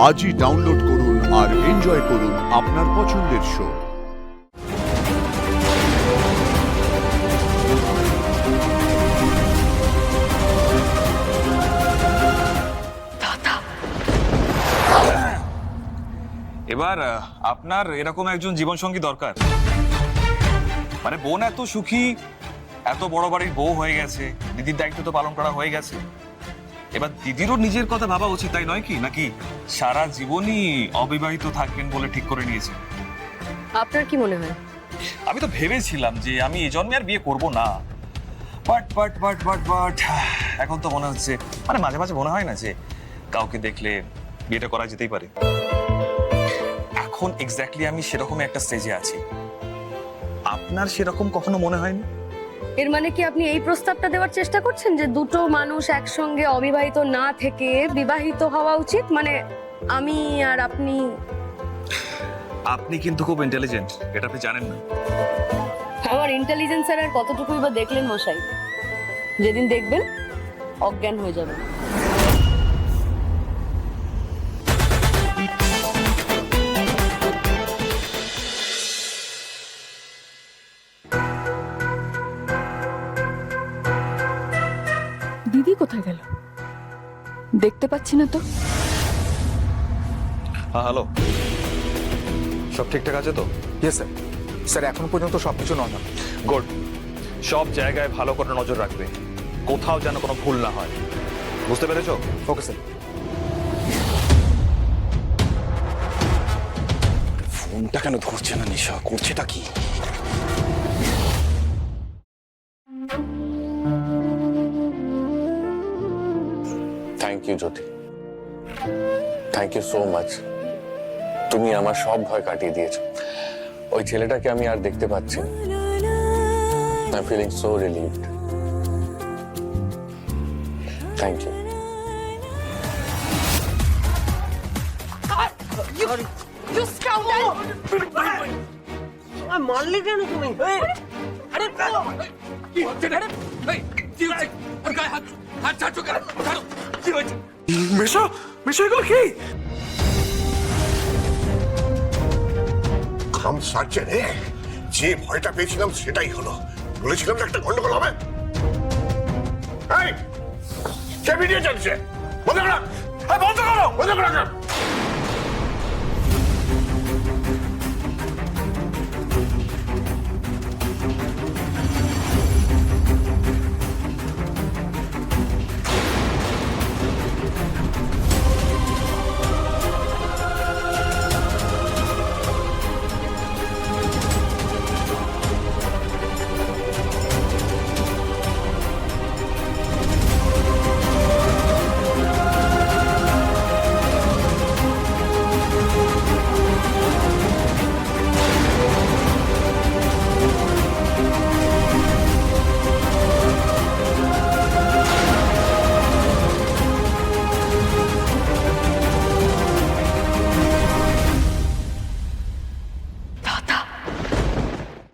আজই ডাউনলোড করুন আর এনজয় করুন আপনার পছন্দের শো। এবার আপনার এরকম একজন জীবনসঙ্গী দরকার। মানে বোন এত সুখী, এত বড় বাড়ির বউ হয়ে গেছে, দিদির দায়িত্ব তো পালন করা হয়ে গেছে। এবার দিদিরও নিজের কথা ভাবা উচিত, তাই নয় কি? নাকি সারা জীবনই অবিবাহিত থাকবেন বলে ঠিক করে নিয়েছে? আপনার কি মনে হয়? আমি তো ভেবেছিলাম যে আমি এই জন্মে আর বিয়ে করব না, বাট এখন তো মনে হচ্ছে, মানে মাঝে মাঝে মনে হয় না যে কাউকে দেখলে বিয়েটা করা যেতেই পারে। এখন এক্স্যাক্টলি আমি সেরকম একটা স্টেজে আছি। আপনার সেরকম কখনো মনে হয়নি? এর মানে কি আপনি এই প্রস্তাবটা দেওয়ার চেষ্টা করছেন যে দুটো মানুষ একসঙ্গে অবিবাহিত না থেকে বিবাহিত হওয়া উচিত? মানে আমি আর আপনি? আপনি কিন্তু খুব ইন্টেলিজেন্ট, এটা আপনি জানেন না। আমার ইন্টেলিজেন্সের আর কতটুকুই বা দেখলেন মশাই? যেদিন দেখবেন অজ্ঞান হয়ে যাবেন। দিদি কোথায় গেল? দেখতে পাচ্ছি না তো। হ্যাঁ, হ্যালো, সব ঠিকঠাক আছে তো? Yes sir. স্যার এখন পর্যন্ত সবকিছু নর্মাল। গুড। সব জায়গায় ভালো করে নজর রাখবে, কোথাও যেন কোনো ভুল না হয়, বুঝতে পেরেছো? Okay sir. ফোনটা কেন ধরছে না নিশা? করছেটা কি? Thank you Jyoti, thank you so much. তুমি আমার সব ভয় কাটিয়ে দিয়েছো। ওই ছেলেটাকে আমি আর দেখতে পাচ্ছি না। I am feeling so relieved. Thank you. You scoundrel! মারলে কেন তুমি? আরে কি হচ্ছে রে? এই কি হচ্ছে? ওর গায়ে হাত ছাড়ছো কেন? ছাড়ো। কি হয়েছে? মেশো মেশো, এগুলো কি? খাম সার্চে রে, যে ভয়টা পেয়েছিলাম সেটাই হলো। বলেছিলাম যে একটা গন্ডগোল হবে। এই কে ভিডিও চলছে? বন্ধ করো, বন্ধ করো, বন্ধ করো।